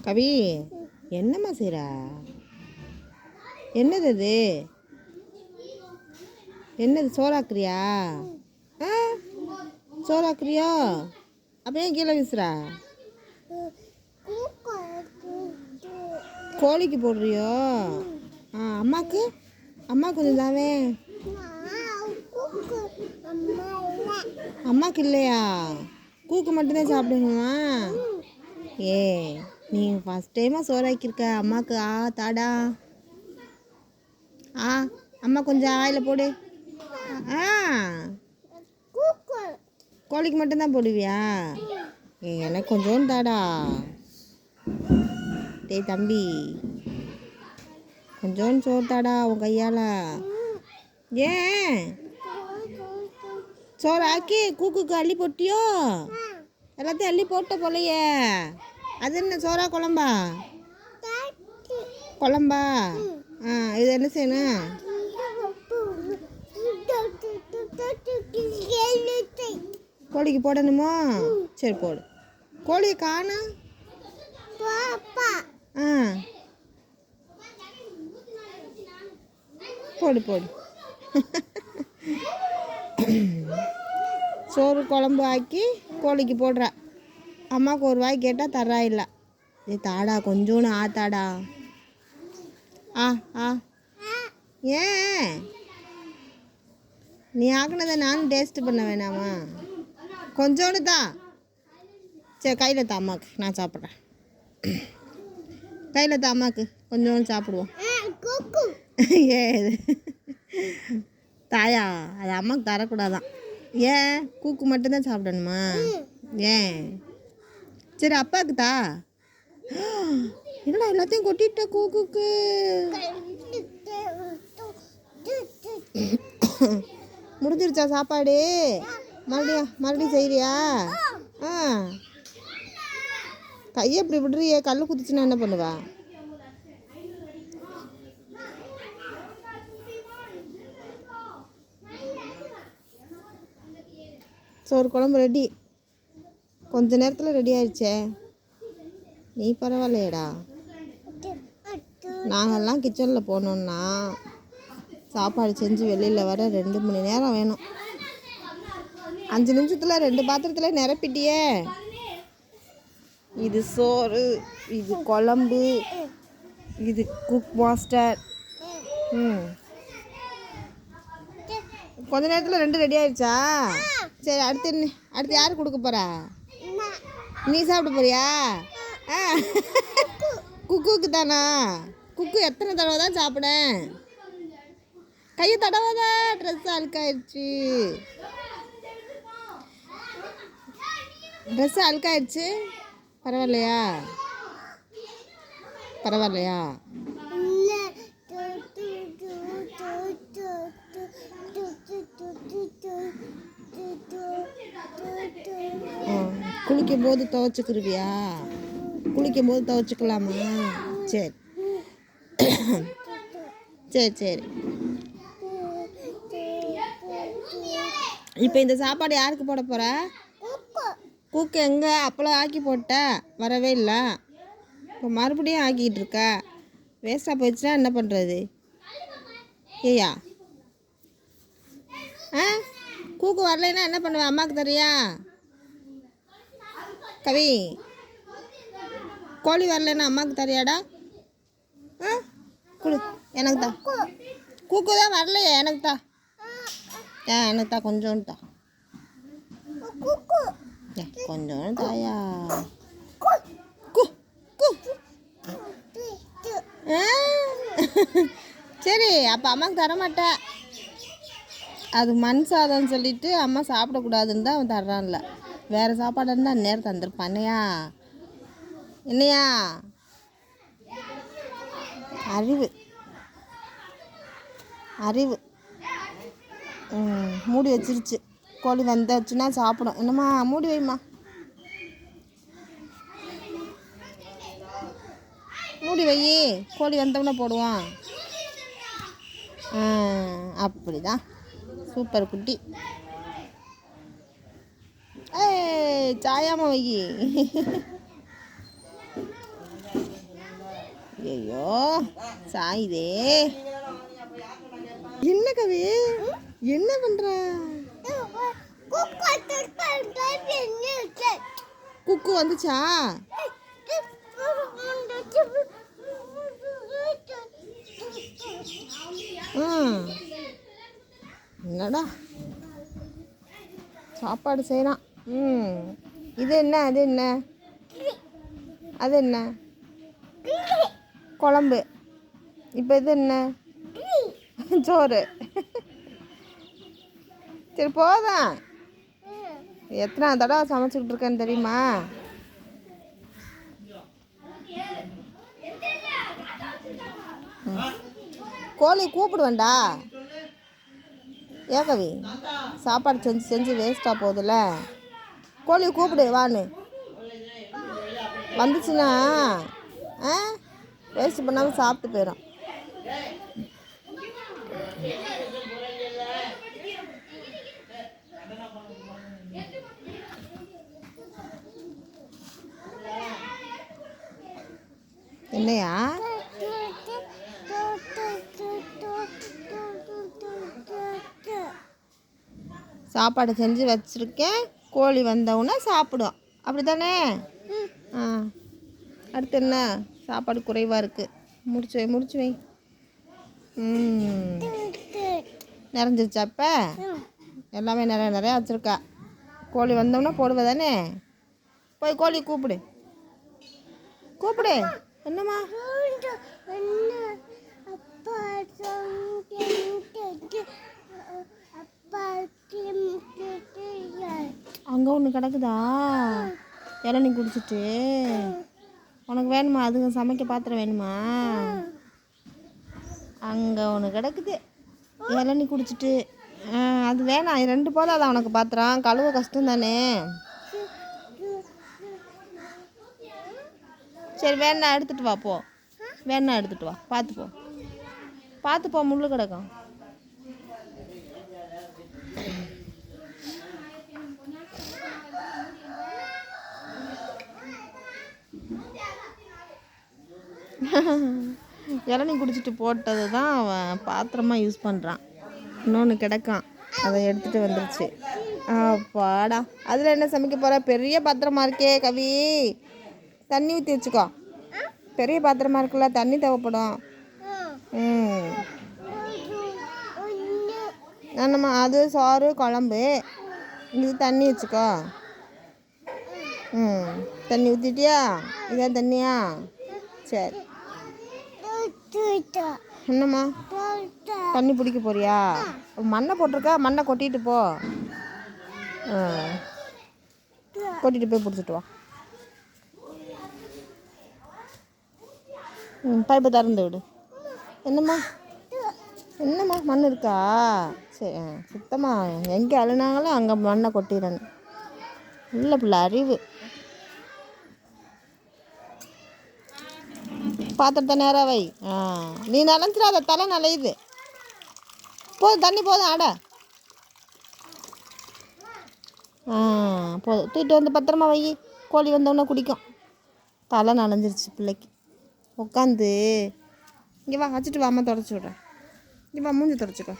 கவி, என்னம்மா செய்கிற? என்னது அது? என்னது சோறாக்குறியா? ஆ, சோறாக்குறியா? அப்போ ஏன் கீழே வீசுறா? கோழிக்கு போடுறியோ? அம்மாவுக்கு கொஞ்சம் தாவே. அம்மாவுக்கு இல்லையா? கூக்கு மட்டும்தான் சாப்பிடுங்கம்மா. ஏ, நீ ஃபஸ்ட் டைமாக சோறாக்கியிருக்க. அம்மாவுக்கு தாடா. அம்மா கொஞ்சம் ஆயில் போடு. கோழிக்கு மட்டும்தான் போடுவியா? எனக்கு கொஞ்சோண்டு தாடா. டேய் தம்பி, கொஞ்சோண்டு சோறு தாடா உன் கையால். ஏன் சோறு ஆக்கி கூக்குக்கு அள்ளி போட்டியோ? எல்லாத்தையும் அள்ளி போட்ட போலையே. அது என்ன சோறா குழம்பா? குழம்பா? இது என்ன செய்யணும்? கோழிக்கு போடணுமோ? சரி போடு. கோழியை காணோம். போடு போடு. சோறு குழம்பு ஆக்கி கோழிக்கு போடுறா. அம்மாவுக்கு ஒரு வாய் கேட்டால் தர்றா இல்லை. தாடா கொஞ்சோன்னு தாடா. ஏன் நீ ஆக்குனதை நானும் டேஸ்ட்டு பண்ண வேணாமா? கொஞ்சோண்டு தான். சரி கையில் தான் அம்மாவுக்கு, நான் சாப்பிட்றேன். கையில் தான் அம்மாவுக்கு கொஞ்சோண்டு சாப்பிடுவோம். ஏன் தாயா, அது அம்மாவுக்கு தரக்கூடாதான். ஏன் கூக்கு மட்டும்தான் சாப்பிடணுமா? ஏன் சரி அப்பாவுக்கு தா. என்னடா எல்லாத்தையும் கொட்டிட்ட கூக்குக்கு. முடிஞ்சிருச்சா சாப்பாடு? மறுபடியும் செய்கிறியா? கையை எப்படி விடுறியே? கல் குதிச்சுன்னா என்ன பண்ணுவா? சோறு குழம்பு ரெடி. கொஞ்ச நேரத்தில் ரெடி ஆயிடுச்சே. நீ பரவாயில்லையடா. நாங்கள்லாம் கிச்சனில் போனோன்னா சாப்பாடு செஞ்சு வெளியில் வர 2 மணி நேரம் வேணும். 5 நிமிஷத்தில் 2 பாத்திரத்தில் நிரப்பிட்டியே. இது சோறு, இது குழம்பு, இது குக் மாஸ்டர். கொஞ்ச நேரத்தில் 2 ரெடி ஆயிடுச்சா? சரி அடுத்து யார் கொடுக்க போகிறா? நீ சாப்பிட போறியா? குக்குக்கு தானா? குக்கு எத்தனை தடவை தான் சாப்பிடேன்? கையை தடவாதா, ட்ரெஸ் அழுக்காயிடுச்சு. பரவாயில்லையா? குளிக்கும் போது துவைச்சிக்கிருவியா? குளிக்கும் போது துவைச்சிக்கலாமா? சரி சரி சரி. இப்போ இந்த சாப்பாடு யாருக்கு போட போகிற? கூக்கு எங்கே? அப்பளம் ஆக்கி போட்ட, வரவே இல்லை. இப்போ மறுபடியும் ஆக்கிட்டு இருக்க. வேஸ்ட்டாக போயிடுச்சுன்னா என்ன பண்ணுறது? ஏயா கூக்கு வரலைன்னா என்ன பண்ணுவேன்? அம்மாவுக்கு தரியா? கவி, கோழி வரலைன்னா அம்மாவுக்கு தரியாடா? குடு, எனக்கு தான். கூக்கு தான் வரலையே, எனக்கு தான். எனக்கு தான் கொஞ்சோண்டு தான். கொஞ்சோண்டு தாயா. சரி அப்போ அம்மாவுக்கு தரமாட்டேன். அது மண் சாதம்னு சொல்லிட்டு அம்மா சாப்பிடக்கூடாதுன்னு தான் அவன் தர்றான்ல. வேறு சாப்பாடு இருந்தால் நேரம் தந்துருப்பானையா? என்னையா அறிவு மூடி வச்சிருச்சு. கோழி வந்தாச்சுன்னா சாப்பிடும். என்னம்மா மூடி வைம்மா. மூடி வை, கோழி வந்தோம்னா போடுவான். அப்படிதான். சூப்பர் குட்டி. சாயாம வை. ஐயோ சாயுதே. என்ன கவி, என்ன பண்ற? குக்கு வந்துச்சா? என்னடா சாப்பாடு செய்யலாம். இது என்ன, அது என்ன, அது என்ன? குழம்பு. இப்போ இது என்ன? சோறு. சரி போதான். எத்தனை தடவை சமைச்சிக்கிட்டு இருக்கேன்னு தெரியுமா? கோழி கூப்பிடுவேண்டா. ஏன் கவி, சாப்பாடு செஞ்சு செஞ்சு வேஸ்ட்டாக போகுதுல்ல. கோழி கூப்பிடு வான்னு. வந்துச்சுன்னா வேஸ்ட் பண்ணாமல் சாப்பிட்டு போயிடும். என்னையா சாப்பாடு செஞ்சு வச்சுருக்கேன், கோழி வந்தவுடனே சாப்பிடும், அப்படி தானே? அடுத்து என்ன? சாப்பாடு குறைவாக இருக்குது, முடிச்சு வை. நிறைஞ்சிருச்சா? இப்போ எல்லாமே நிறையா வச்சுருக்கா. கோழி வந்தோடனே போடுவ தானே? போய் கோழி கூப்பிடு. என்னம்மா? அங்கே ஒன்று கிடக்குதா? இளநீ குடிச்சிட்டு உனக்கு வேணுமா? அதுங்க சமைக்க பாத்திரம் வேணுமா? அங்கே ஒன்று கிடக்குது இளநீ குடிச்சிட்டு. அது வேணாம், 2 போதாதான் உனக்கு பாத்திரம், கழுவ கஷ்டம் தானே. சரி வேணா எடுத்துகிட்டு வா, போ. வேணா எடுத்துகிட்டு வா, பார்த்து போ, முள் கிடக்கும். இளநீ குடிச்சிட்டு போட்டது தான் அவன் பாத்திரமாக யூஸ் பண்ணுறான். இன்னொன்று கிடக்கான், அதை எடுத்துகிட்டு வந்துருச்சு. அப்பாடா, அதில் என்ன சமைக்க போகிற? பெரிய பாத்திரமா இருக்கே கவி, தண்ணி ஊற்றி வச்சுக்கோ. பெரிய பாத்திரமா இருக்குல்ல, தண்ணி தேவைப்படும். என்னம்மா? அது சோறு குழம்பு, இது தண்ணி வச்சுக்கோ. தண்ணி ஊற்றிட்டியா? இதான் தண்ணியா? சரி. என்னம்மா தண்ணி பிடிக்க போறியா? மண்ணை போட்டிருக்கா, மண்ணை கொட்டிட்டு போ. கொட்டிட்டு போய் பிடிச்சிட்டு வா. பைப்பை திறந்து விடு. என்னம்மா மண் இருக்கா? சரி, சுத்தமாக எங்கே அழுனாங்களும் அங்கே மண்ணை கொட்டிடணும். இல்லை பிள்ளை, அறிவு. பாத்திரத்தை நேராக வை. நீ நனைஞ்சிடாத, தலை நனையுது. போதும், தண்ணி போதும். போதும், தூக்கிட்டு வந்து பத்திரமா வை. கோழி வந்தோடனே குடிக்கும். தலை நனைஞ்சிருச்சு பிள்ளைக்கு. உட்காந்து இங்கே வா, வச்சுட்டு வா, அம்மா தொடச்சி விட்றேன். இங்கே வா, மூஞ்சி தொடச்சிக்கோ.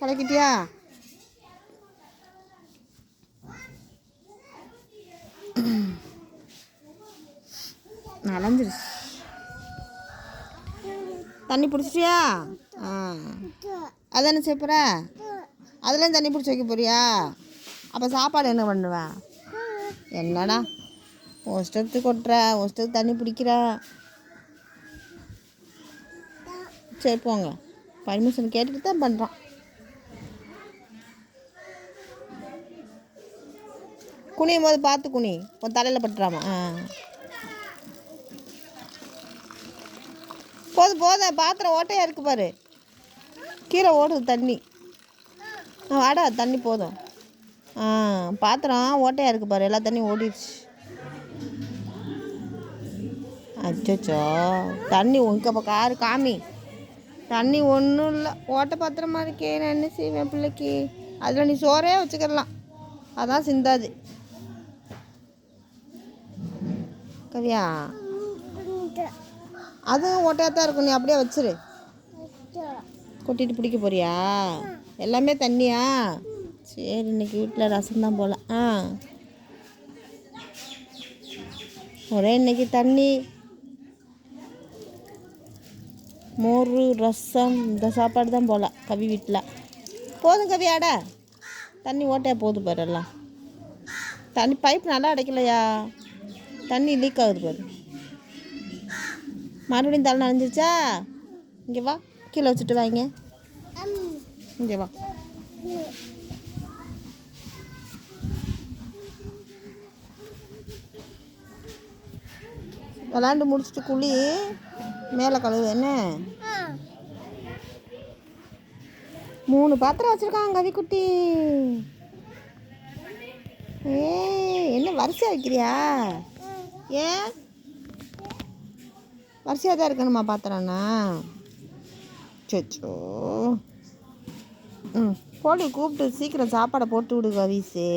கலக்கிட்டியா? நனைஞ்சிருச்சு. தண்ணி பிடிச்சிட்டியா? அதானே செய்ய அதெல்லாம் தண்ணி பிடிச்சி வைக்க போறியா? அப்போ சாப்பாடு என்ன பண்ணுவ? என்னடா ஒஸ்டத்துக்கு கொட்டுற, ஒஸ்டத்துக்கு தண்ணி பிடிக்கிற. சரி போங்க, பர்மிஷன் கேட்டுட்டு தான் பண்ணுறான். குனியும் போது பார்த்து குனி, உன் தலையில் பட்டுறாமா. போதும், பாத்திரம் ஓட்டையாக இருக்கு பாரு, கீழே ஓடுது தண்ணி. வாடா, தண்ணி போதும். பாத்திரம் ஓட்டையாக இருக்குது பாரு, எல்லா தண்ணியும் ஓடிடுச்சு. அச்சோ, தண்ணி உங்க காரு காமி. தண்ணி ஒன்றும் இல்லை, ஓட்டை பாத்திரமா இருக்கே. நான் என்ன செய்வேன் பிள்ளைக்கு? அதில் நீ சோறே வச்சுக்கலாம், அதான் சிந்தாது. கவியா, அதுவும் ஓட்டையாக தான் இருக்கும், நீ அப்படியே வச்சிரு. கொட்டிட்டு பிடிக்க போறியா? எல்லாமே தண்ணியா? சரி, இன்னைக்கு வீட்டில் ரசம் தான் போல. ஒரே இன்னைக்கு தண்ணி, மோர், ரசம், இந்த சாப்பாடு தான் போல கவி வீட்டில். போதும் கவி, ஆட தண்ணி ஓட்டையா போகுது பாரு. எல்லாம் தண்ணி பைப் நல்லா அடைக்கலையா? தண்ணி லீக் ஆகுது பாரு. மறுபடியும் தலை நனைஞ்சிருச்சா? இங்கே வா, கீழே வச்சுட்டு வாங்க. இங்கே வா. விளாண்டு முடிச்சுட்டு குழி மேலே கழுவு. என்ன 3 பாத்திரம் வச்சுருக்காங்க கவிக்குட்டி. என்ன வரிசையாக வைக்கிறியா? ஏன் வரிசையாக தான் இருக்கணுமா பாத்திரம்னா? சொச்சோ. கோழி கூப்பிட்டு சீக்கிரம் சாப்பாடை போட்டு விடு கவிஸு.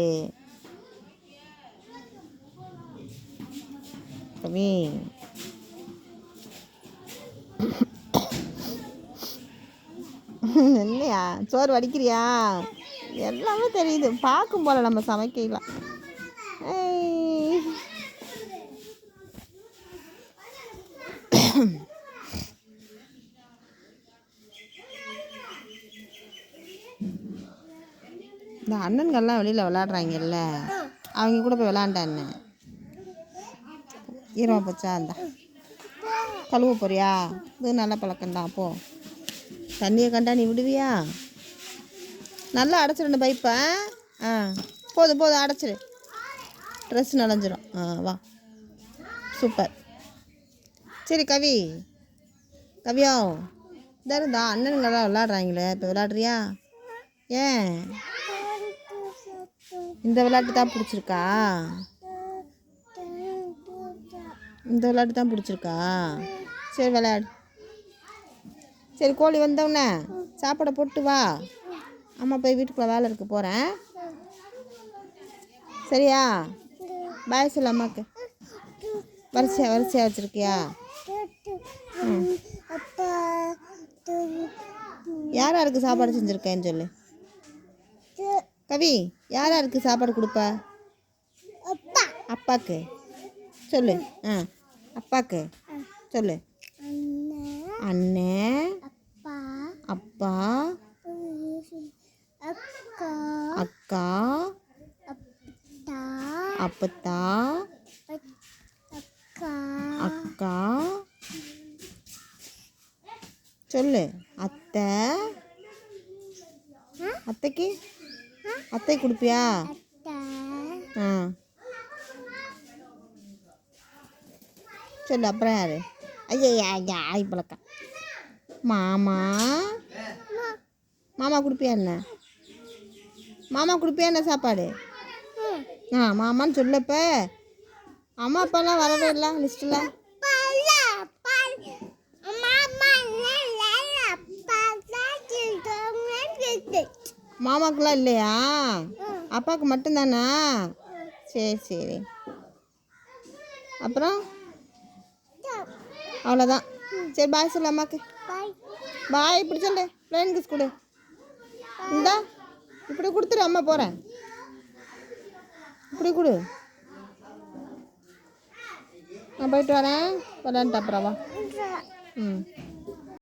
கவி இல்லையா? சோறு வடிக்கிறியா? எல்லாமே தெரியுது, பார்க்கும் போல நம்ம சமைக்கலாம். இந்த அண்ணன்கள்லாம் வெளியில் விளாட்றாங்கல்ல, அவங்க கூட போய் விளாண்டான்னு. ஈரமாக போச்சா? அந்த கழுவ போறியா? இது நல்ல பழக்கம்டா. அப்போ தண்ணியை கண்டா நீ விடுவியா? நல்லா அடைச்சிருந்த பைப்பை. போதும் போதும், அடைச்சிரு, ட்ரெஸ் நனைஞ்சிரும். வா, சூப்பர். சரி கவி, கவியா இருந்தா அண்ணனுங்கெல்லாம் விளாட்றாங்களே, இப்போ விளாட்றியா? ஏன் இந்த விளையாட்டு தான் பிடிச்சிருக்கா? இந்த விளையாட்டு தான் பிடிச்சிருக்கா? சரி விளையாடு. சரி, கோழி வந்தவுடனே சாப்பாடை போட்டு வா. அம்மா போய் வீட்டுக்குள்ளே வேலை இருக்கு, போகிறேன். சரியா? பாய் சொல்லு அம்மாவுக்கு. வரிசையாக வச்சுருக்கியா? யார் யாருக்கு சாப்பாடு செஞ்சுருக்கேன்னு சொல்லு கவி. யார் யாருக்கு சாப்பாடு கொடுப்ப? அப்பாக்கு சொல்லு. அப்பாக்கு சொல்லு. அண்ணன், அப்பா, அக்கா, அப்பத்தா, அக்கா சொல்லு. அத்தை, அத்தை கொடுப்பியா? சொல்லு. அப்புறம் யாரு? ஐயா பழக்கம். மாமா, மாமா கொடுப்பியா? என்ன மாமா கொடுப்பியா? என்ன சாப்பாடு? மாமான்னு சொல்லப்ப. அம்மா அப்பாலாம் வரவே இல்லை லிஸ்ட்டில். மாமாக்கெல்லாம் இல்லையா? அப்பாவுக்கு மட்டும்தானா? சரி சரி. அப்புறம் அவ்வளோதான். சரி, பாய் சொல்லு அம்மாக்கு. பாய் இப்படி சொல்லு. பிளேன் கிஸ் கொடு. இந்தா இப்படி கொடுத்துரு. அம்மா போகிறேன். இப்படி கொடு. நான் போயிட்டு வரேன். விளையாண்டு அப்புறவா.